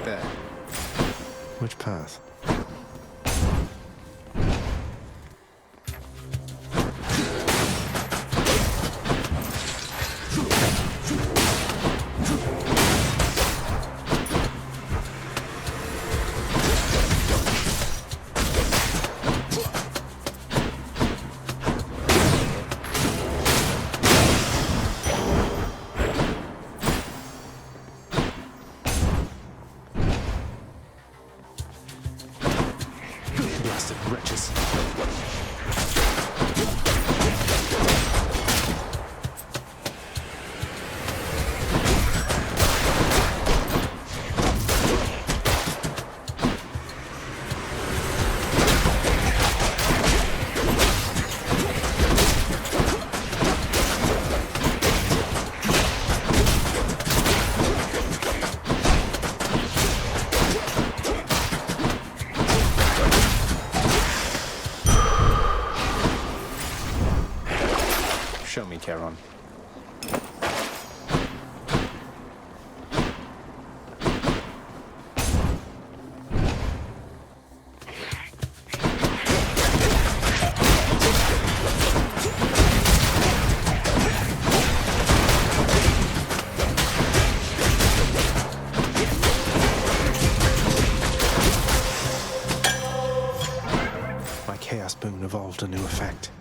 there. Which path? Blasted wretches. Show me, Charon. My Chaos Boon evolved a new effect.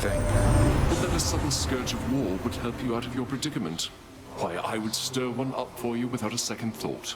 But then a sudden scourge of war would help you out of your predicament. Why, I would stir one up for you without a second thought.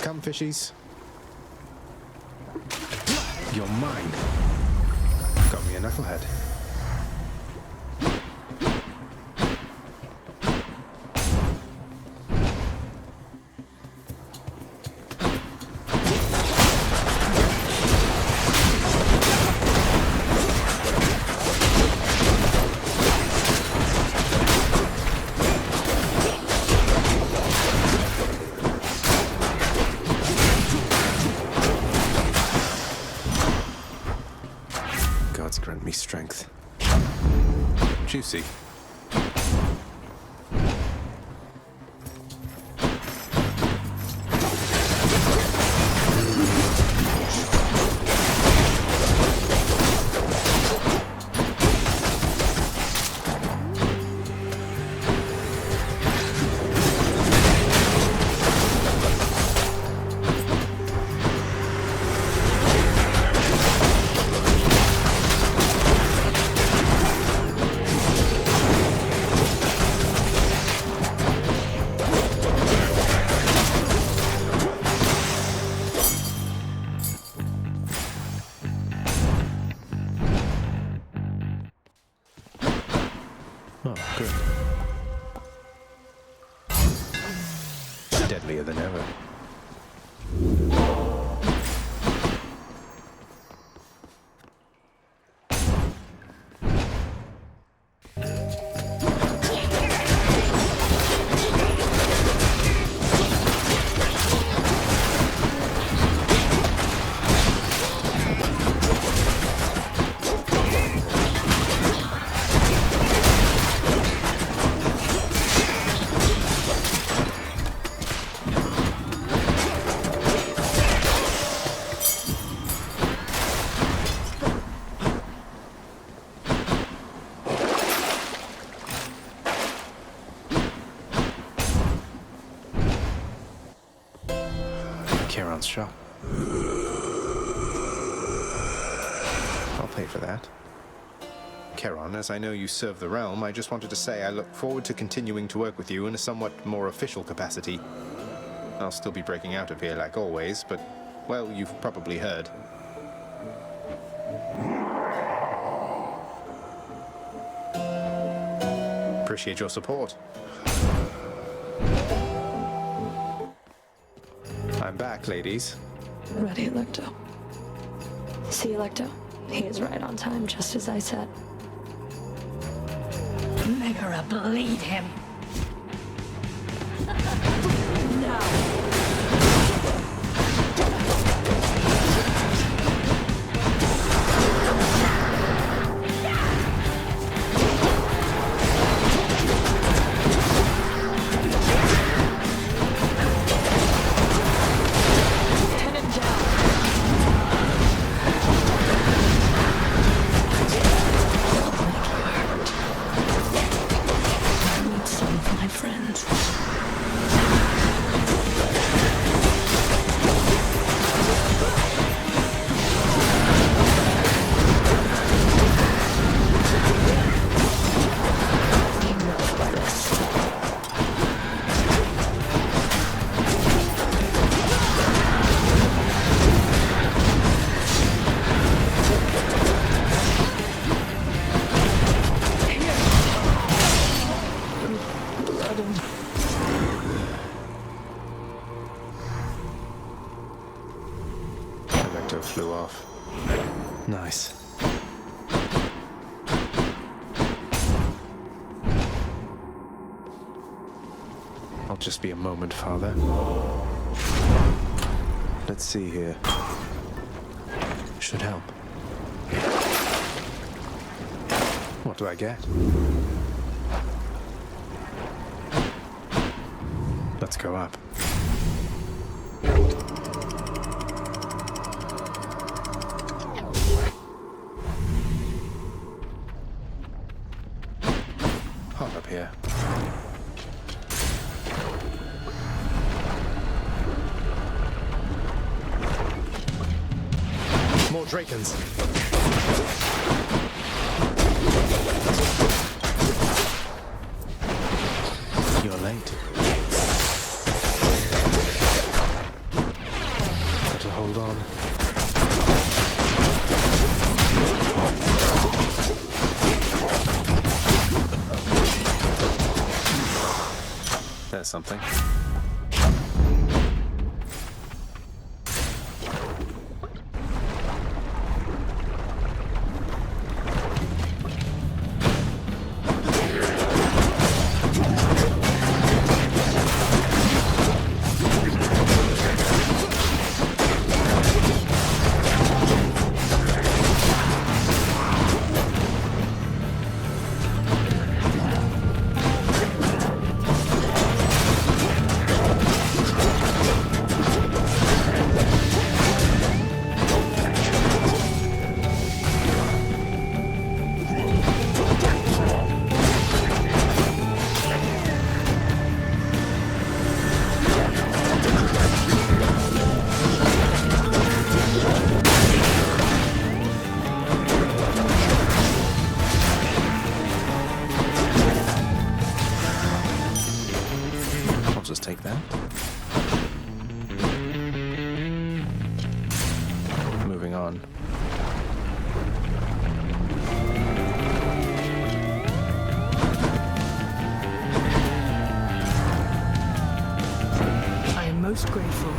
Come, fishies. You're mine. Got me a knucklehead. Gods grant me strength. Juicy. I'll pay for that. Charon, as I know you serve the realm, I just wanted to say I look forward to continuing to work with you in a somewhat more official capacity. I'll still be breaking out of here like always, but, well, you've probably heard. Appreciate your support. I'm back, ladies. Ready, Electo. See, Electo? He is right on time, just as I said. Megara, bleed him. No! Flew off. Nice. I'll just be a moment, Father. Let's see here. Should help. What do I get? Let's go up. Hop up here. More Drakens. You're late. Better hold on. There's something. Just take that. Moving on. I am most grateful.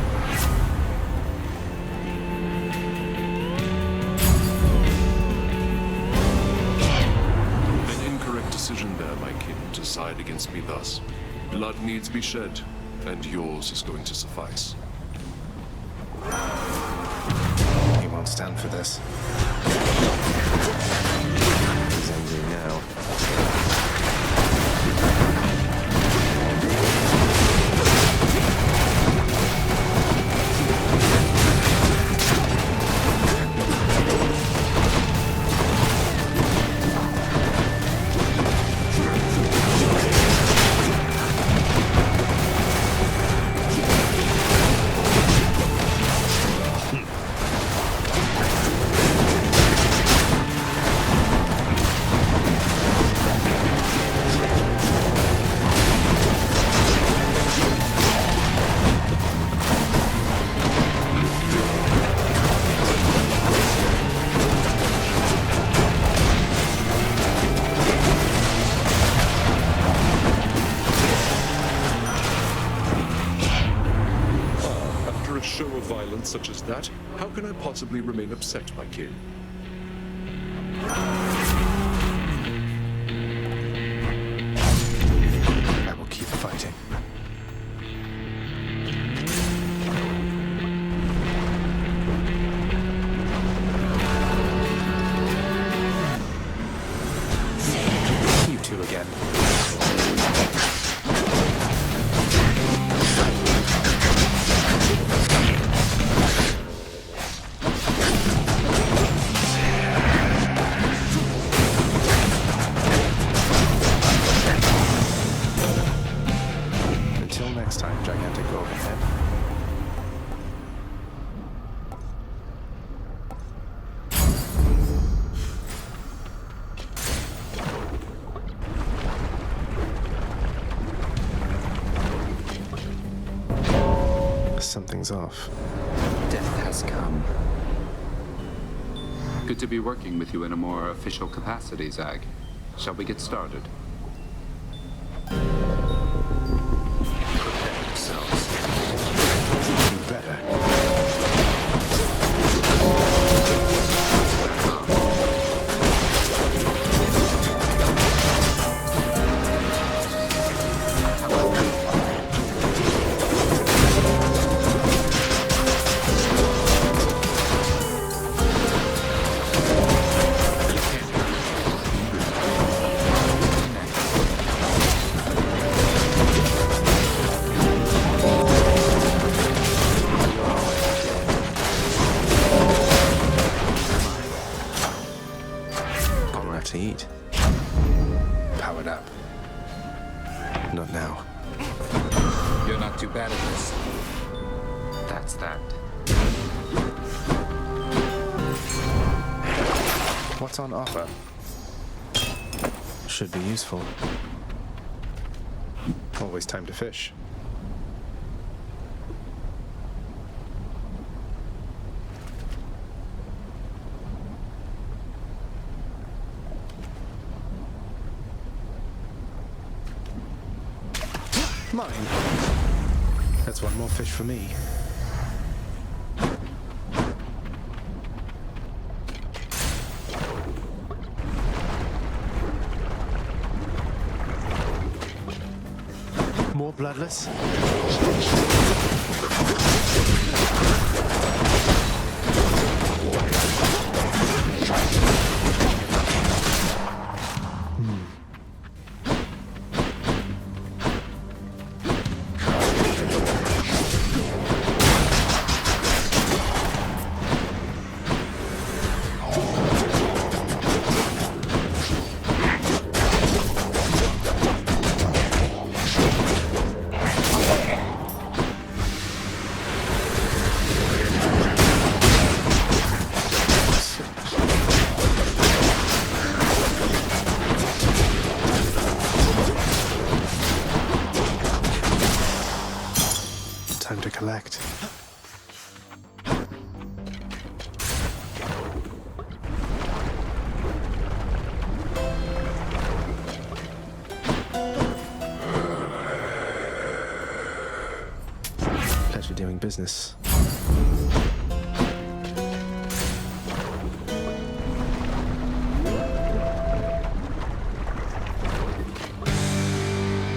An incorrect decision there, my king, to side against me thus. Blood needs be shed, and yours is going to suffice. He won't stand for this. He's angry now. how can I possibly remain upset, my kin? I will keep fighting. You two again. Until next time, gigantic overhead. Something's off. Death has come. Good to be working with you in a more official capacity, Zag. Shall we get started? Prepare yourselves. You better. To eat. Powered up. Not now. You're not too bad at this. That's that. What's on offer? Should be useful. Always time to fish. Mine. That's one more fish for me. More bloodless? Time to collect. Pleasure doing business.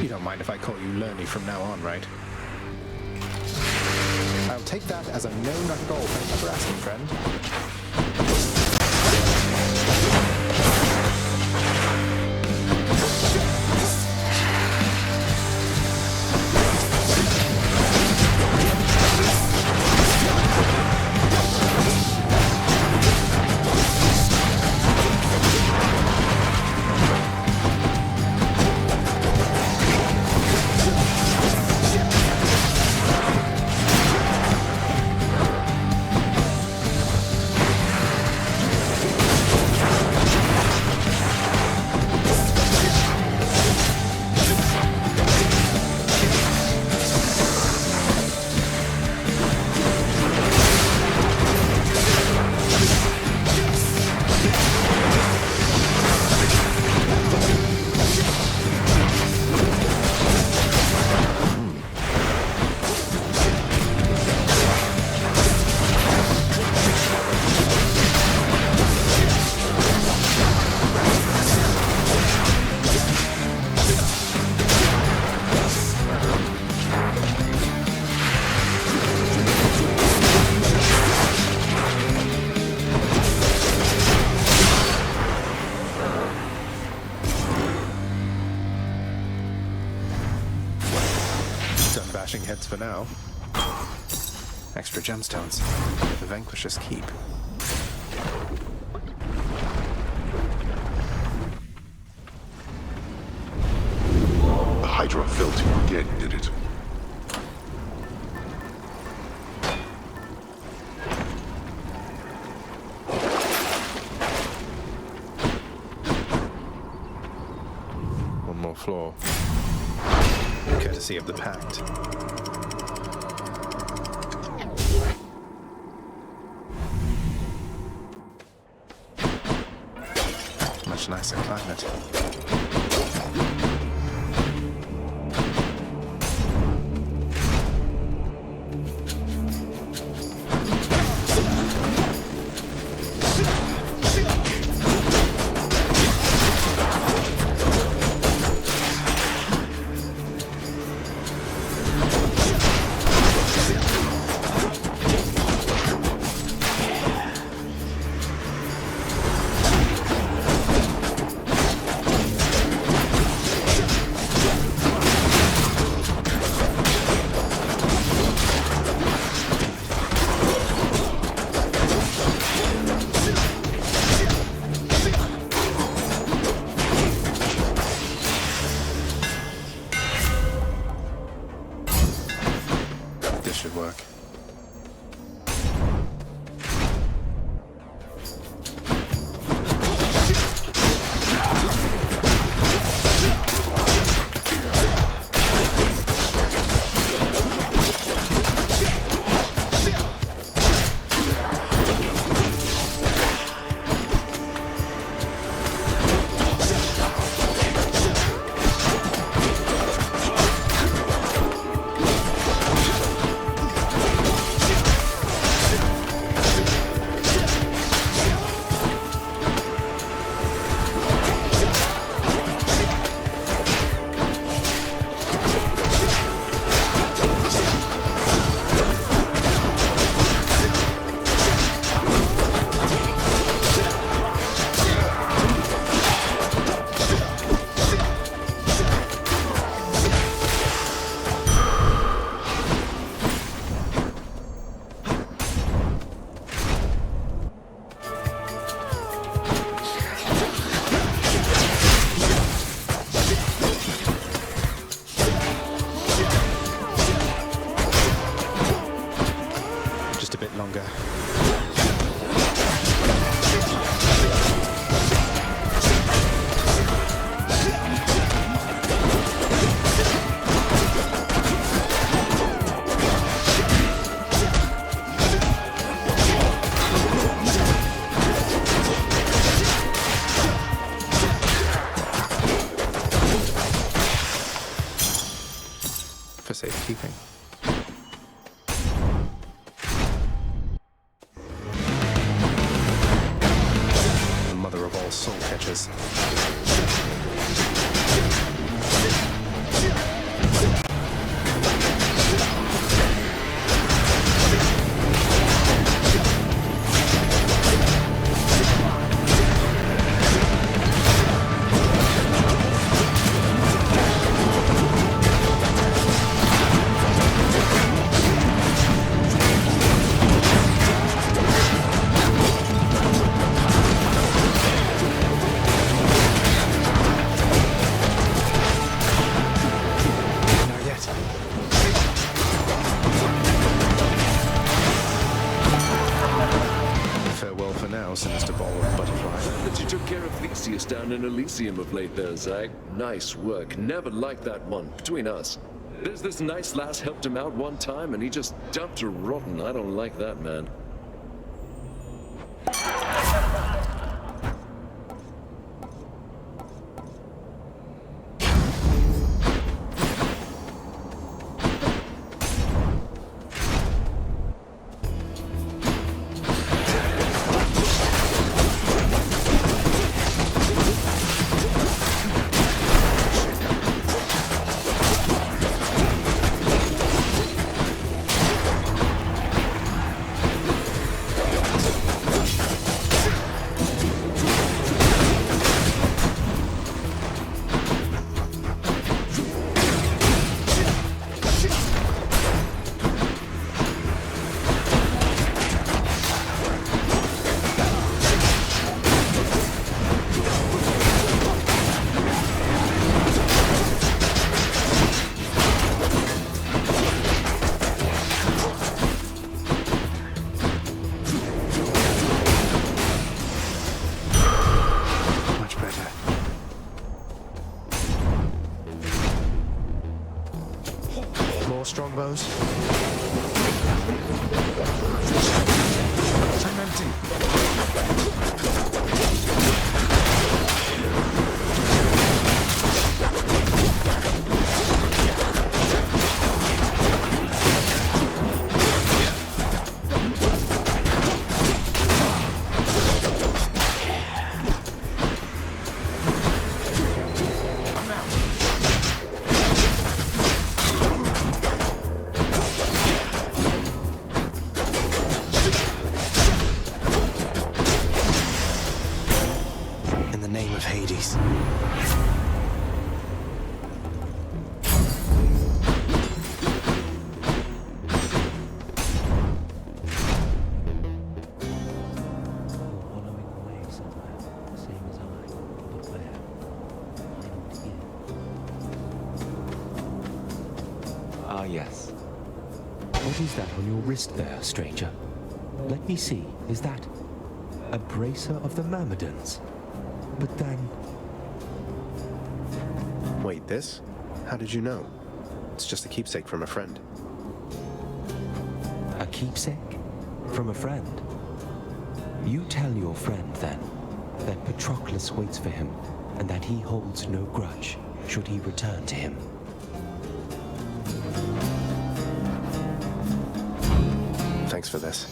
You don't mind if I call you Lerny from now on, right? I'll take that as a no, not at all. Thank you for asking, friend. clashing heads for now. Extra gemstones. The Vanquishers keep. The Hydra felt you again, did it? One more floor. Courtesy of the Pact. Much nicer climate. Should work. Longer. For safekeeping. Soul catchers. Sinister ball of butterfly. But you took care of Theseus down in Elysium of late there, Zag. Nice work. Never liked that one. Between us. There's this nice lass helped him out one time and he just dumped her rotten. I don't like that, man. strongbows? I'm empty. In the name of Hades. Following away somewhere, same as I, but where? I don't hear. Ah, yes. What is that on your wrist there, stranger? Let me see, is that a bracer of the Myrmidons? But then, Wait, this? How did you know? It's just a keepsake from a friend. a keepsake? From a friend? You tell your friend, then, that Patroclus waits for him, and that he holds no grudge, should he return to him. Thanks for this.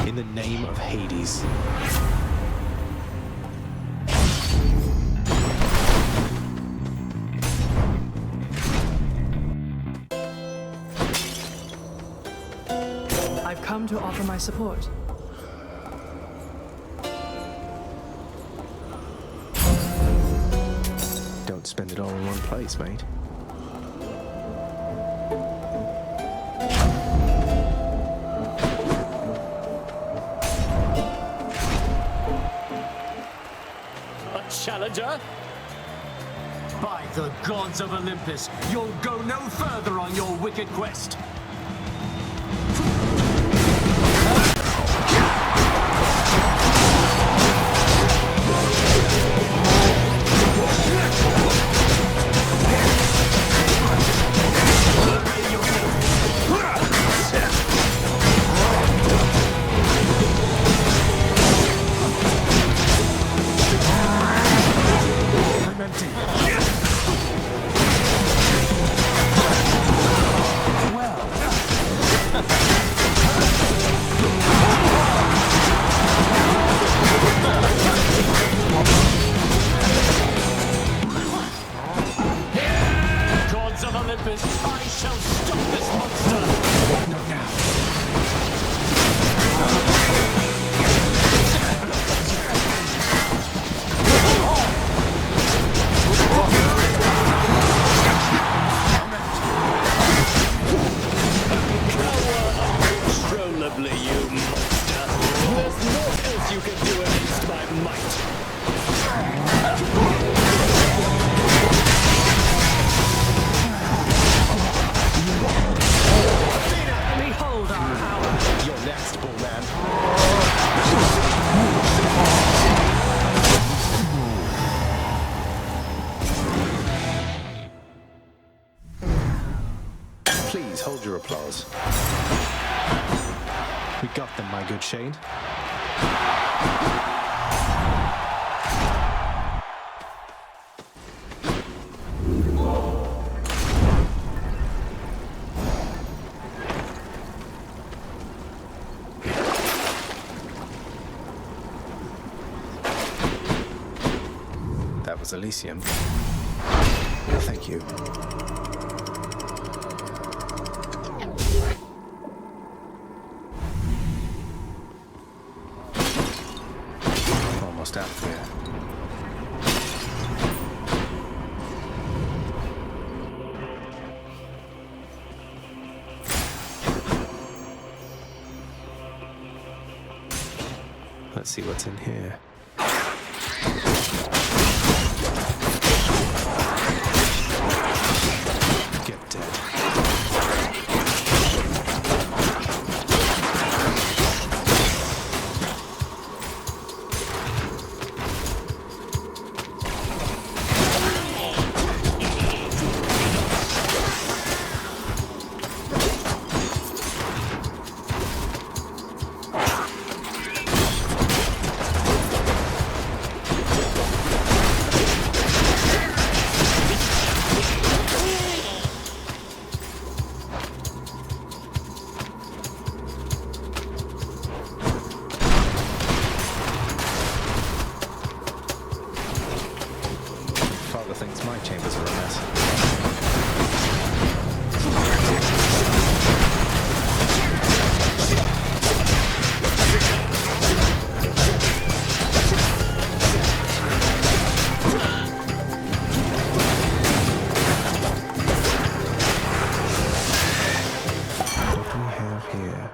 In the name of Hades. I've come to offer my support. Don't spend it all in one place, mate. A challenger? By the gods of Olympus, you'll go no further on your wicked quest. I'm empty. Gods of Olympus, I shall stop this monster! Not now. Uncontrollably, you monster! There's naught else you can do against my might! Behold our power. You're next, bullman. Please hold your applause. We got them, my good Shade. That was Elysium. Thank you. Almost out here. Let's see what's in here. Get dead. Father thinks my chambers are a mess. What do we have here?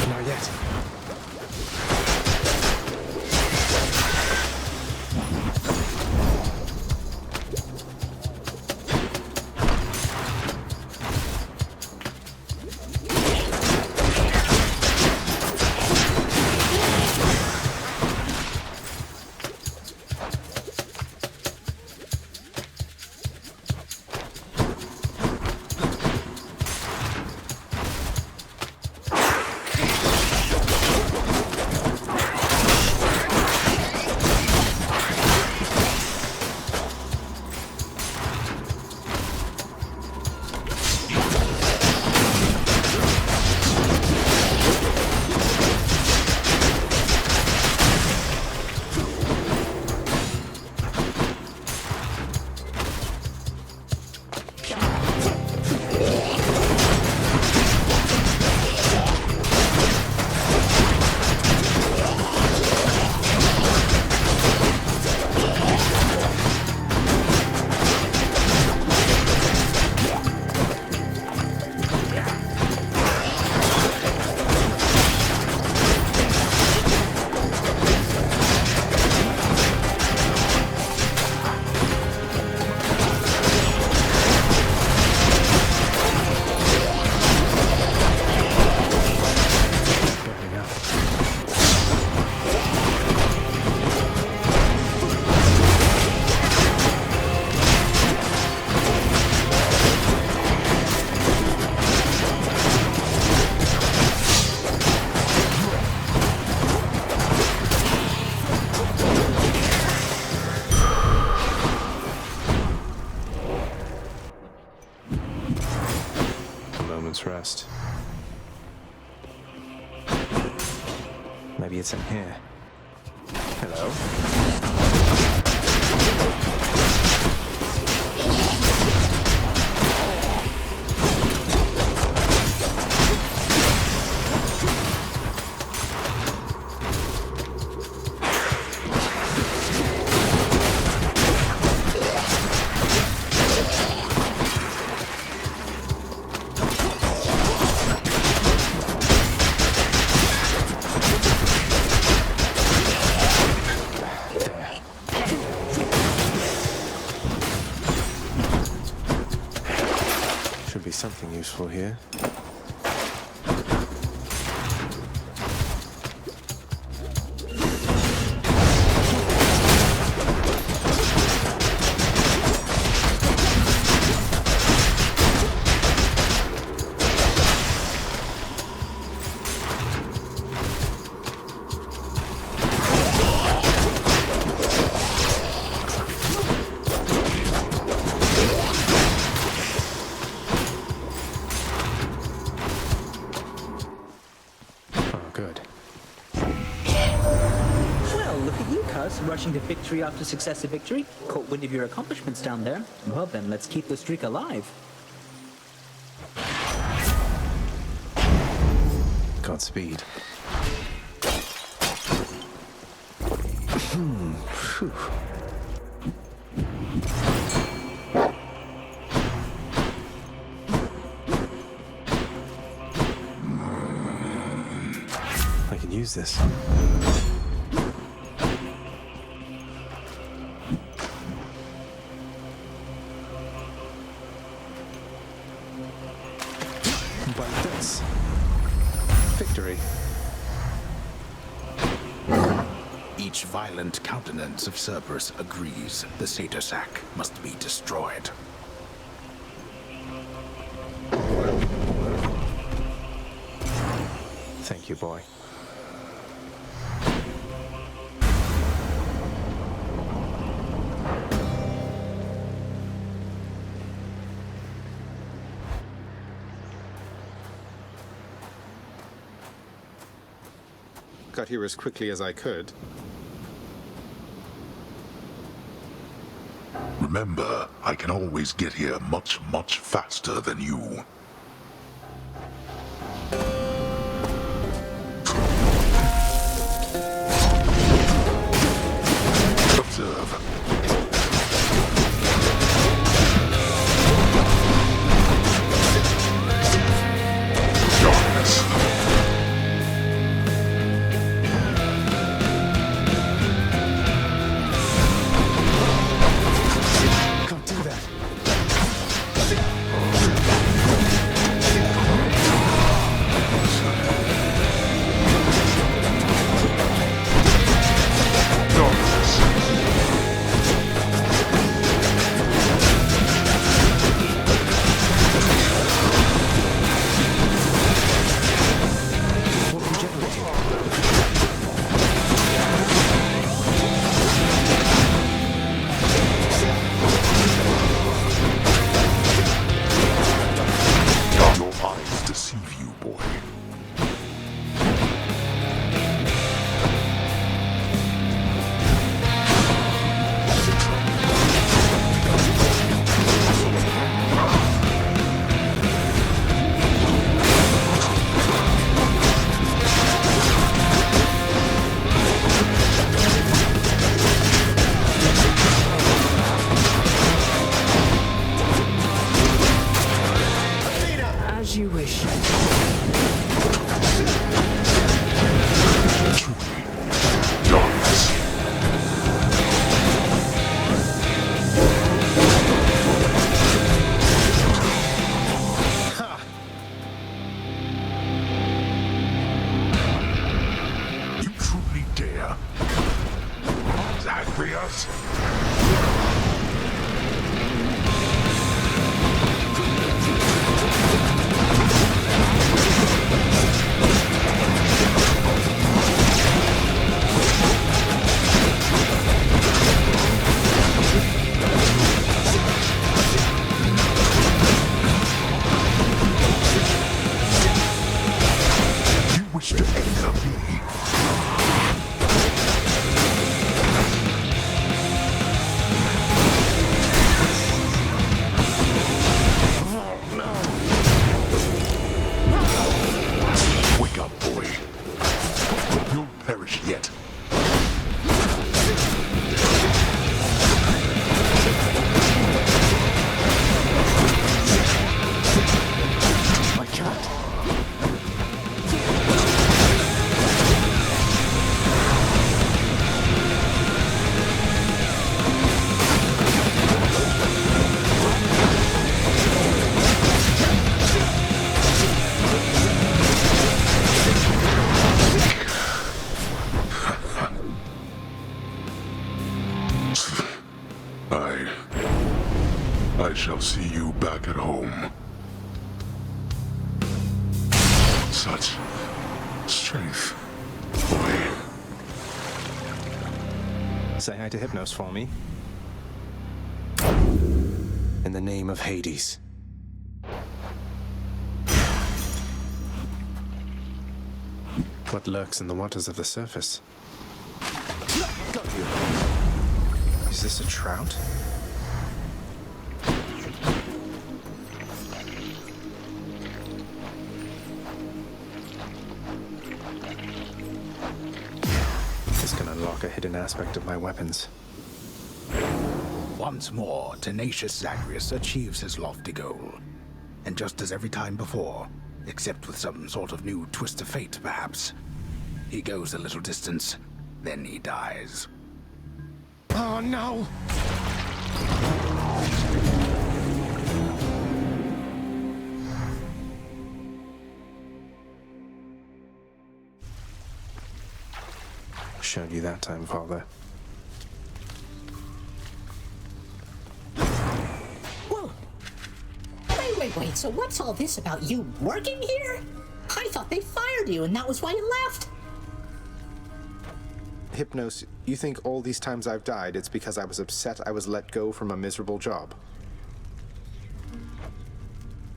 Not yet. Moment's rest. Maybe it's in here. Hello? Should be something useful here. rushing to victory after successive victory? Caught wind of your accomplishments down there? Well then, let's keep the streak alive. Godspeed. Phew. I can use this. Like this. Victory. Each violent countenance of Cerberus agrees the Satyr Sack must be destroyed. Thank you, boy. Got here as quickly as I could. Remember, I can always get here much, much faster than you. Observe. Darkness. Can't do that. Your eyes deceive you, boy. As you wish. Darkness. You truly dare? Zagreus? You wish to anger me? Wake up, boy. You'll perish yet. My cat. I shall see you back at home. Such strength, boy. Say hi to Hypnos for me. In the name of Hades. What lurks in the waters of the surface? Got you. Is this a trout? This can unlock a hidden aspect of my weapons. Once more, tenacious Zagreus achieves his lofty goal. And just as every time before, except with some sort of new twist of fate, perhaps, he goes a little distance, then he dies. Oh no! Showed you that time, Father. Whoa! Wait, so what's all this about you working here? I thought they fired you and that was why you left. Hypnos, you think all these times I've died, it's because I was upset I was let go from a miserable job?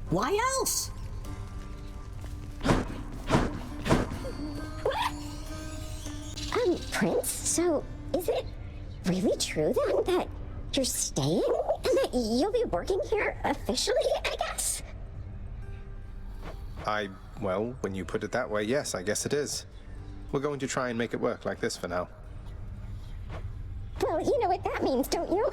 Why else? Prince, so is it really true then that you're staying and that you'll be working here officially, I guess? Well, when you put it that way, yes, I guess it is. We're going to try and make it work like this for now. Well, you know what that means, don't you?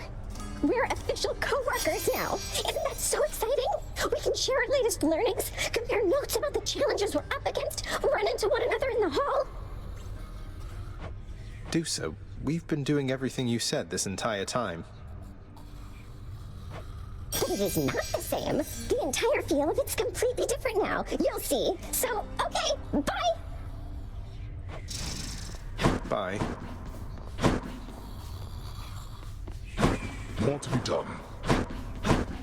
We're official co-workers now. Isn't that so exciting? We can share our latest learnings, compare notes about the challenges we're up against, run into one another in the hall. Do so. We've been doing everything you said this entire time. But it is not the same. The entire feel of it's completely different now. You'll see. So, okay, bye! Bye. More to be done.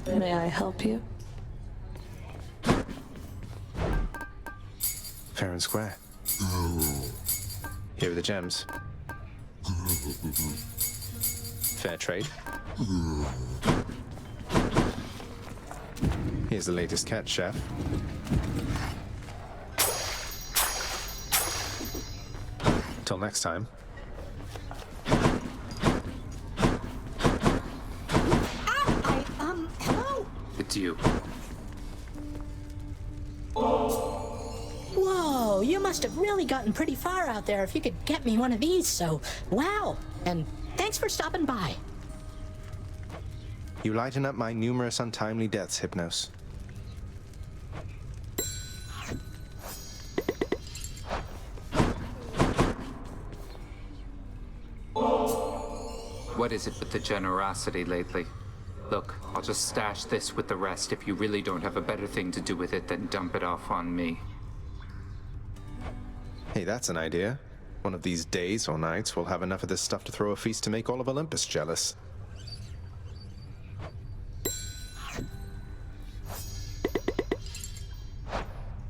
May I help you? Fair and square. Here are the gems. Fair trade. Here's the latest catch, Chef. Till next time. Hello? It's you. Whoa, you must have really gotten pretty far out there if you could get me one of these, so wow. And thanks for stopping by. You lighten up my numerous untimely deaths, Hypnos. What is it with the generosity lately? Look, I'll just stash this with the rest if you really don't have a better thing to do with it than dump it off on me. Hey, that's an idea. One of these days or nights, we'll have enough of this stuff to throw a feast to make all of Olympus jealous.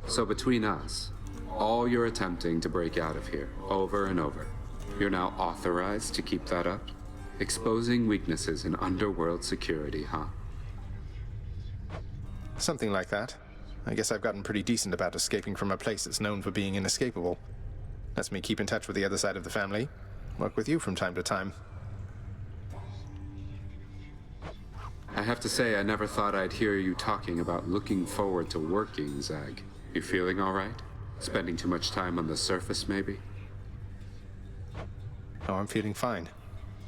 So between us, all you're attempting to break out of here, over and over, you're now authorized to keep that up? Exposing weaknesses in underworld security, huh? Something like that. I guess I've gotten pretty decent about escaping from a place that's known for being inescapable. Lets me keep in touch with the other side of the family. Work with you from time to time. I have to say, I never thought I'd hear you talking about looking forward to working, Zag. You feeling all right? Spending too much time on the surface, maybe? Oh, I'm feeling fine.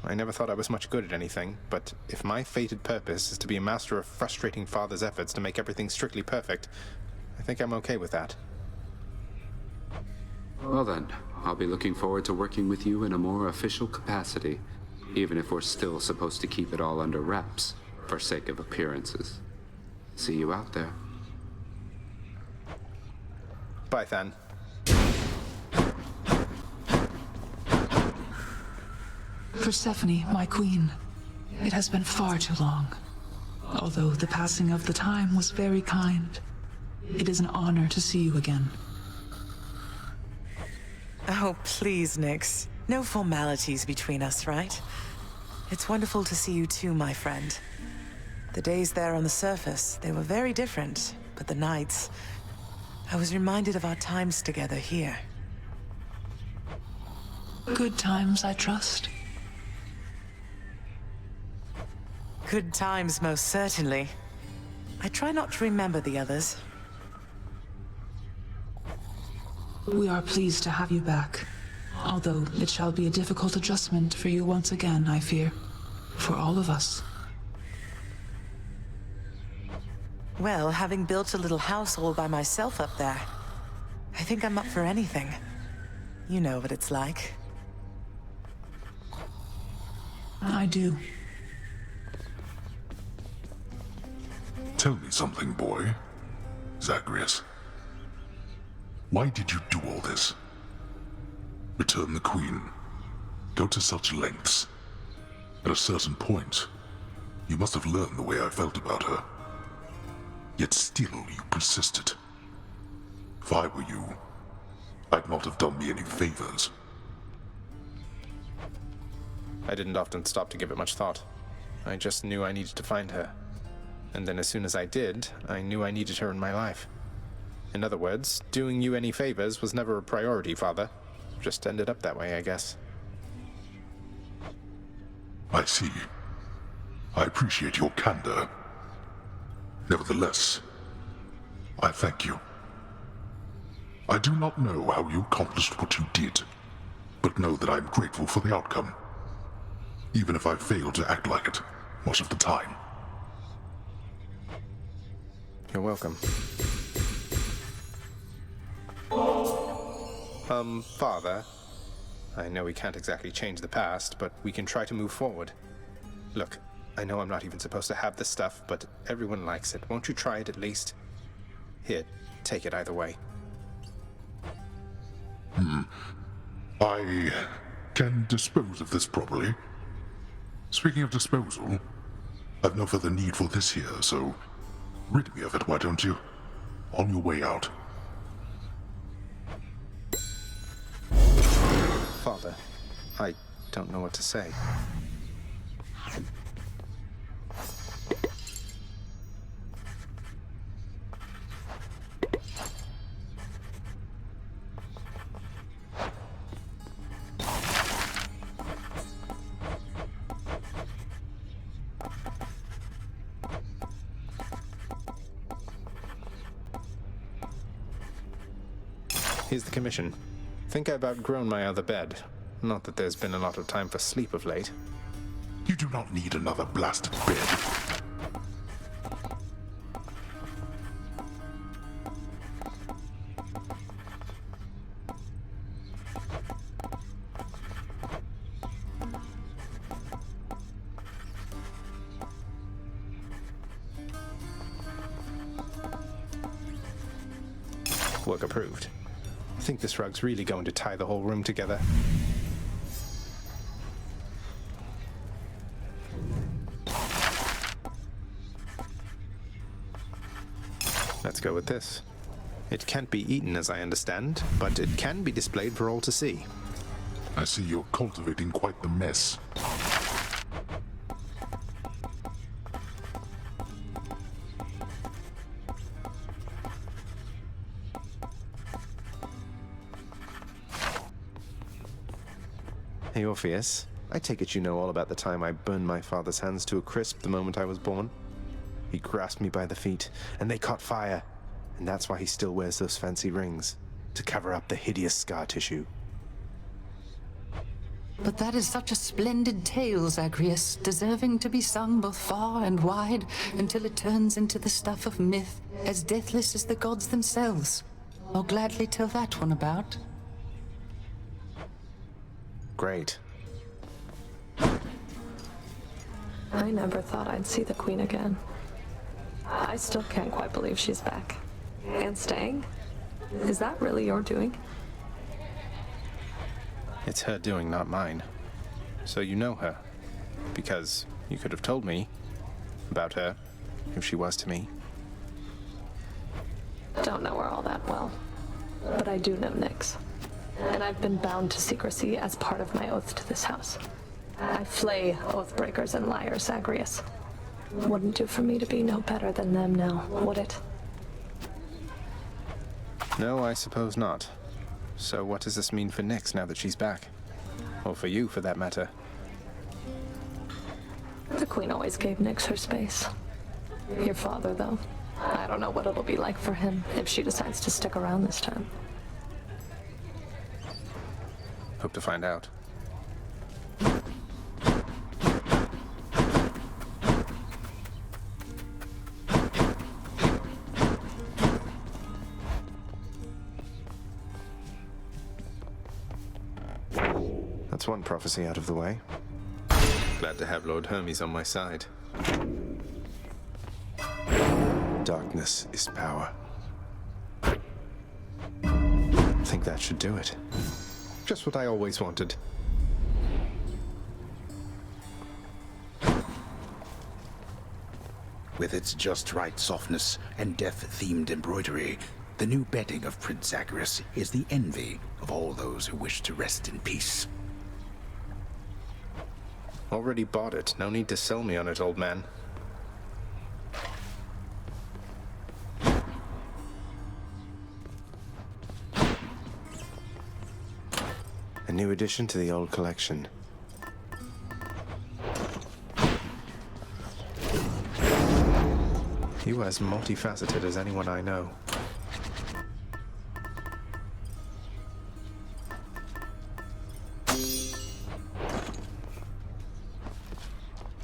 I never thought I was much good at anything, but if my fated purpose is to be a master of frustrating father's efforts to make everything strictly perfect, I think I'm okay with that. Well then, I'll be looking forward to working with you in a more official capacity, even if we're still supposed to keep it all under wraps, for sake of appearances. See you out there. Bye, Than. Persephone, my queen, it has been far too long. Although the passing of the time was very kind, it is an honor to see you again. Oh, please, Nyx. No formalities between us, right? It's wonderful to see you too, my friend. The days there on the surface, they were very different, but the nights... I was reminded of our times together here. Good times, I trust. Good times, most certainly. I try not to remember the others. We are pleased to have you back. Although it shall be a difficult adjustment for you once again, I fear. For all of us. Well, having built a little house all by myself up there, I think I'm up for anything. You know what it's like. I do. Tell me something, boy. Zagreus. Why did you do all this? Return the Queen. Go to such lengths. At a certain point, you must have learned the way I felt about her. Yet still you persisted. If I were you, I'd not have done me any favors. I didn't often stop to give it much thought. I just knew I needed to find her. And then as soon as I did, I knew I needed her in my life. In other words, doing you any favors was never a priority, Father. Just ended up that way, I guess. I see. I appreciate your candor. Nevertheless, I thank you. I do not know how you accomplished what you did, but know that I am grateful for the outcome, even if I fail to act like it much of the time. You're welcome. Father, I know we can't exactly change the past, but we can try to move forward. Look, I know I'm not even supposed to have this stuff, but everyone likes it. Won't you try it at least? Here, take it either way. I can dispose of this properly. Speaking of disposal, I've no further need for this here, so rid me of it, why don't you? On your way out. Father, I don't know what to say. Here's the commission. Think I've outgrown my other bed. Not that there's been a lot of time for sleep of late. You do not need another blasted bed. Work approved. I think this rug's really going to tie the whole room together. Let's go with this. It can't be eaten, as I understand, but it can be displayed for all to see. I see you're cultivating quite the mess. Hey, Orpheus. I take it you know all about the time I burned my father's hands to a crisp the moment I was born. He grasped me by the feet, and they caught fire. And that's why he still wears those fancy rings, to cover up the hideous scar tissue. But that is such a splendid tale, Zagreus, deserving to be sung both far and wide until it turns into the stuff of myth, as deathless as the gods themselves. I'll gladly tell that one about. Great. I never thought I'd see the Queen again. I still can't quite believe she's back. And staying? Is that really your doing? It's her doing, not mine. So you know her. Because you could have told me about her, if she was to me. Don't know her all that well. But I do know Nyx. And I've been bound to secrecy as part of my oath to this house. I flay oathbreakers and liars, Zagreus. Wouldn't do for me to be no better than them now, would it? No, I suppose not. So what does this mean for Nyx now that she's back? Or for you, for that matter? The Queen always gave Nyx her space. Your father, though, I don't know what it'll be like for him if she decides to stick around this time. Hope to find out. That's one prophecy out of the way. Glad to have Lord Hermes on my side. Darkness is power. Think that should do it. Just what I always wanted. With its just right softness and death-themed embroidery, the new bedding of Prince Zagreus is the envy of all those who wish to rest in peace. Already bought it. No need to sell me on it, old man. A new addition to the old collection. You are as multifaceted as anyone I know.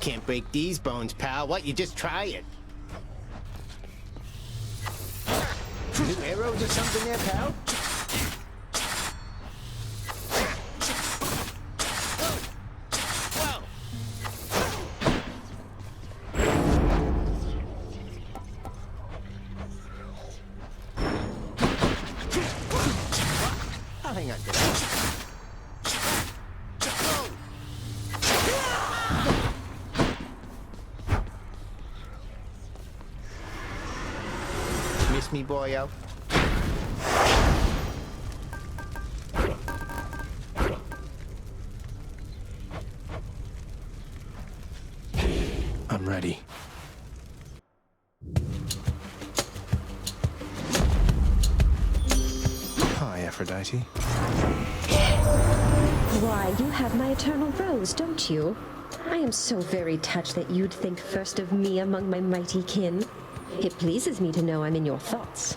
Can't break these bones, pal. What, you just try it? New arrows or something there, pal? I'll hang on to that. Miss me, boyo? I'm ready. Hi, Aphrodite. Why, you have my eternal rose, don't you? I am so very touched that you'd think first of me among my mighty kin. It pleases me to know I'm in your thoughts.